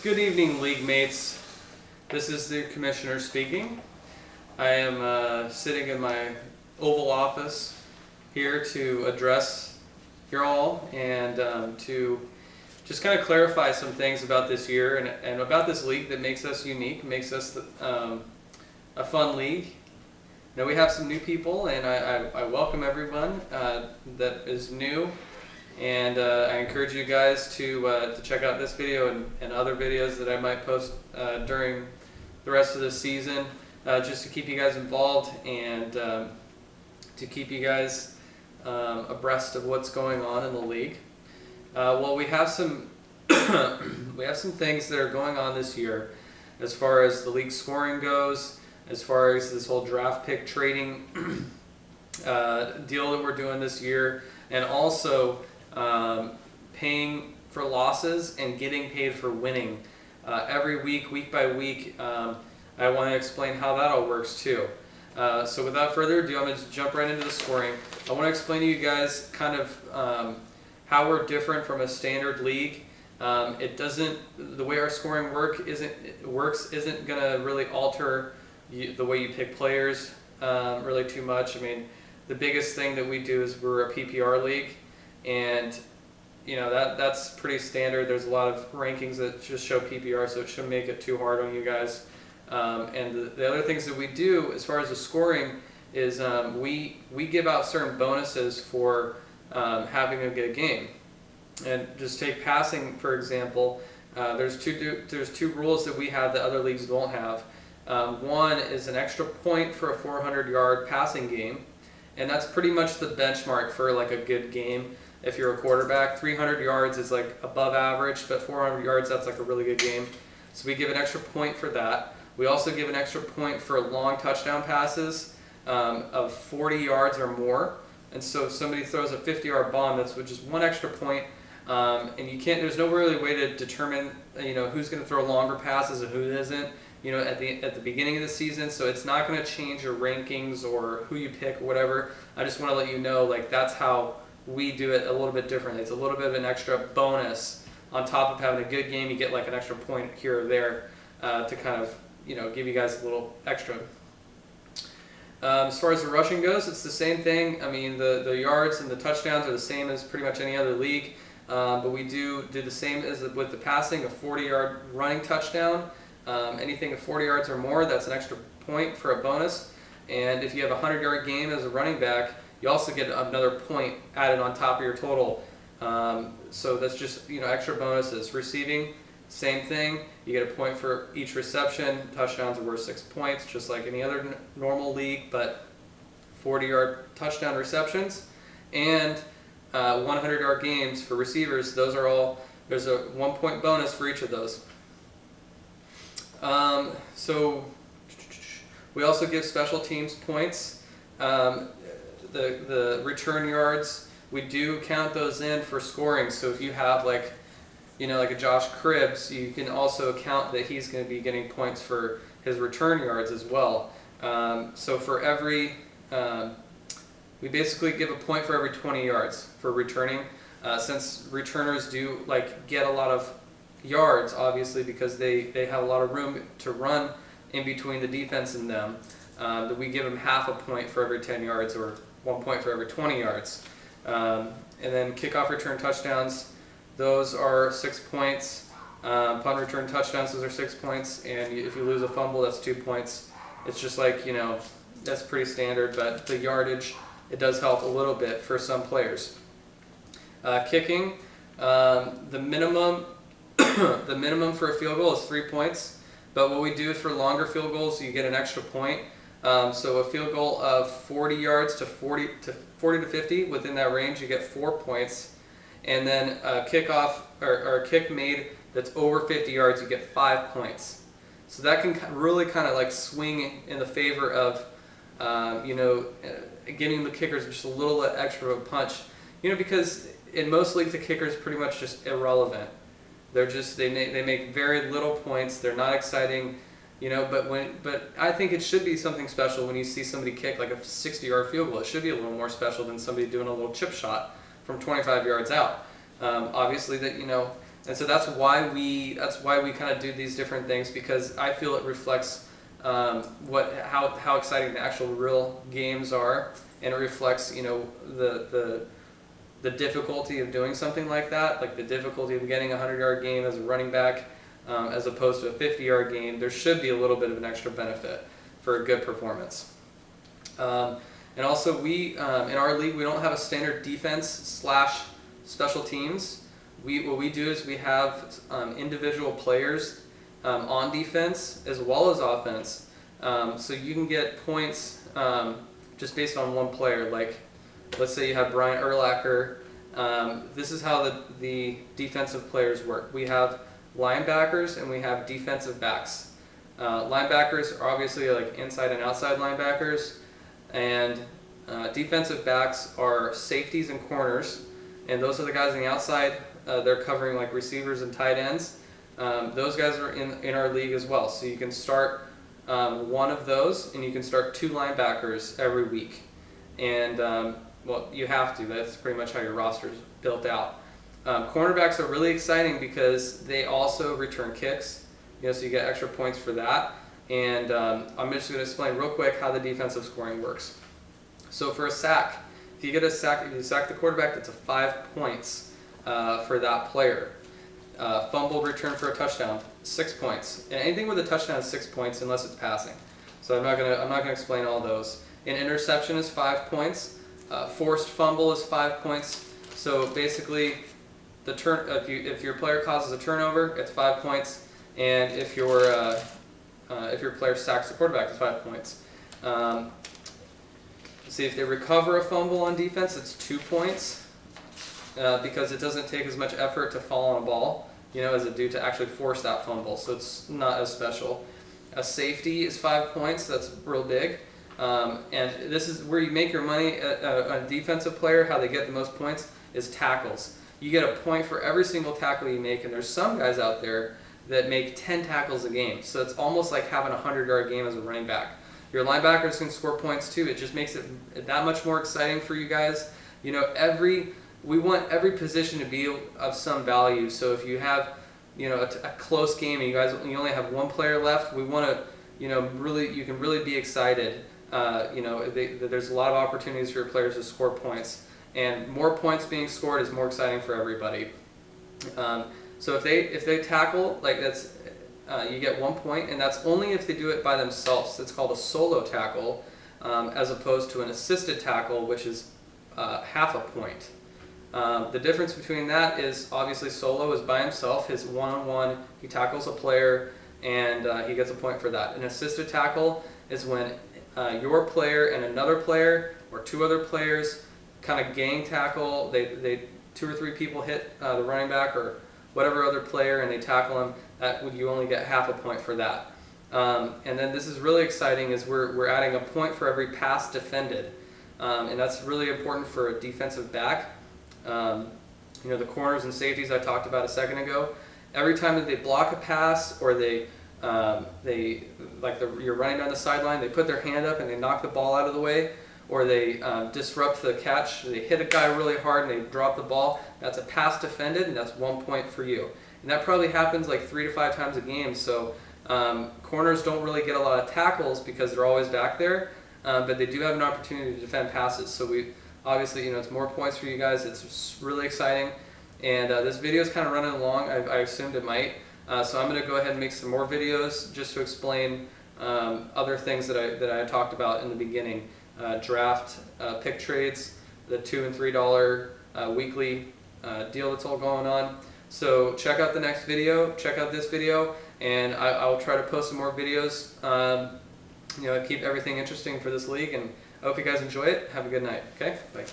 Good evening, league mates. This is the commissioner speaking. I am sitting in my Oval Office here to address you all and to just kind of clarify some things about this year and about this league that makes us unique, makes us a fun league. Now we have some new people, and I welcome everyone that is new. And I encourage you guys to check out this video and other videos that I might post during the rest of the season, just to keep you guys involved and to keep you guys abreast of what's going on in the league. Well, we have some we have some things that are going on this year, as far as the league scoring goes, as far as this whole draft pick trading deal that we're doing this year, and also paying for losses and getting paid for winning. Every week by week, I want to explain how that all works too. So without further ado, I'm going to jump right into the scoring. I want to explain to you guys kind of how we're different from a standard league. The way our scoring works isn't going to really alter the way you pick players really too much. I mean, the biggest thing that we do is we're a PPR league. And you know that's pretty standard. There's a lot of rankings that just show PPR, so it shouldn't make it too hard on you guys. And the other things that we do as far as the scoring is we give out certain bonuses for having a good game. And just take passing for example. There's two rules that we have that other leagues don't have. One is an extra point for a 400-yard passing game, and that's pretty much the benchmark for like a good game. If you're a quarterback, 300 yards is like above average, but 400 yards, that's like a really good game. So we give an extra point for that. We also give an extra point for long touchdown passes of 40 yards or more. And so if somebody throws a 50-yard bomb, that's with just one extra point. And you can't. There's no really way to determine, who's going to throw longer passes and who isn't. At the beginning of the season, so it's not going to change your rankings or who you pick or whatever. I just want to let you know, like, that's how we do it a little bit differently. It's a little bit of an extra bonus on top of having a good game. You get like an extra point here or there to kind of give you guys a little extra. As far as the rushing goes, it's the same thing. I mean, the yards and the touchdowns are the same as pretty much any other league, but we do the same as with the passing. A 40-yard running touchdown, anything of 40 yards or more, that's an extra point for a bonus. And if you have a 100-yard game as a running back, you also get another point added on top of your total. So that's just extra bonuses. Receiving, same thing. You get a point for each reception. Touchdowns are worth 6 points, just like any other normal league, but 40-yard touchdown receptions and 100-yard games for receivers. Those are all. There's a 1-point bonus for each of those. So we also give special teams points. The return yards, we do count those in for scoring. So if you have like a Josh Cribbs, you can also count that he's going to be getting points for his return yards as well. So for every, we basically give a point for every 20 yards for returning, since returners do get a lot of yards, obviously, because they have a lot of room to run in between the defense and them. That we give them half a point for every 10 yards or 1 point for every 20 yards. And then kickoff return touchdowns, those are 6 points. Punt return touchdowns, those are 6 points. And if you lose a fumble, that's 2 points. It's just that's pretty standard, but the yardage, it does help a little bit for some players. Kicking, the minimum for a field goal is 3 points. But what we do is for longer field goals, you get an extra point. So a field goal of 40 yards to 40 to 50, within that range, you get 4 points. And then a kickoff or a kick made that's over 50 yards, you get 5 points. So that can really kind of swing in the favor of, getting the kickers just a little extra of a punch. Because in most leagues, the kicker is pretty much just irrelevant. They're just they make very little points. They're not exciting. But I think it should be something special when you see somebody kick like a 60-yard field goal. It should be a little more special than somebody doing a little chip shot from 25 yards out. Obviously, that And so that's why we kind of do these different things, because I feel it reflects how exciting the actual real games are, and it reflects, you know, the difficulty of doing something like that, like the difficulty of getting a 100-yard game as a running back, as opposed to a 50-yard game. There should be a little bit of an extra benefit for a good performance. And also, we in our league, we don't have a standard defense / special teams. What we do is we have individual players on defense as well as offense. So you can get points just based on one player. Like, let's say you have Brian Urlacher. This is how the defensive players work. We have linebackers and we have defensive backs. Linebackers are obviously like inside and outside linebackers, and defensive backs are safeties and corners, and those are the guys on the outside. They're covering like receivers and tight ends. Those guys are in our league as well. So you can start one of those, and you can start 2 linebackers every week. And well, you have to. That's pretty much how your roster is built out. Cornerbacks are really exciting because they also return kicks. You know, so you get extra points for that. And I'm just going to explain real quick how the defensive scoring works. So for a sack, if you sack the quarterback, that's a 5 points for that player. Fumbled return for a touchdown, 6 points. And anything with a touchdown is 6 points unless it's passing. So I'm not gonna explain all those. An interception is 5 points. Forced fumble is 5 points. So basically, if your player causes a turnover, it's 5 points, and if your player sacks the quarterback, it's 5 points. See, if they recover a fumble on defense, it's 2 points, because it doesn't take as much effort to fall on a ball, you know, as it do to actually force that fumble. So it's not as special. A safety is 5 points. That's real big. And this is where you make your money. A defensive player, how they get the most points is tackles. You get a point for every single tackle you make, and there's some guys out there that make 10 tackles a game. So it's almost like having a 100-yard game as a running back. Your linebackers can score points too. It just makes it that much more exciting for you guys. You know, we want every position to be of some value. So if you have, you know, a close game and you only have one player left, we want to, you know, you can really be excited. You know, there's a lot of opportunities for your players to score points, and more points being scored is more exciting for everybody. So if they tackle, like that's, you get 1 point, and that's only if they do it by themselves. It's called a solo tackle, as opposed to an assisted tackle, which is half a point. The difference between that is obviously solo is by himself, his one-on-one, he tackles a player, and he gets a point for that. An assisted tackle is when your player and another player or 2 other players kind of gang tackle. They 2 or 3 people hit the running back or whatever other player, and they tackle him. You only get half a point for that. And then this is really exciting, is we're adding a point for every pass defended, and that's really important for a defensive back. You know, the corners and safeties I talked about a second ago. Every time that they block a pass, or you're running down the sideline, they put their hand up and they knock the ball out of the way, or they disrupt the catch, they hit a guy really hard and they drop the ball. That's a pass defended, and that's 1 point for you. And that probably happens like 3 to 5 times a game. So corners don't really get a lot of tackles because they're always back there, but they do have an opportunity to defend passes. So obviously, you know, it's more points for you guys. It's really exciting. And this video is kind of running along. I assumed it might. So I'm going to go ahead and make some more videos just to explain other things that I talked about in the beginning. Draft, pick trades, the $2 and $3 weekly deal that's all going on. So check out the next video, check out this video, and I'll try to post some more videos, you know, keep everything interesting for this league, and I hope you guys enjoy it. Have a good night. Okay, bye.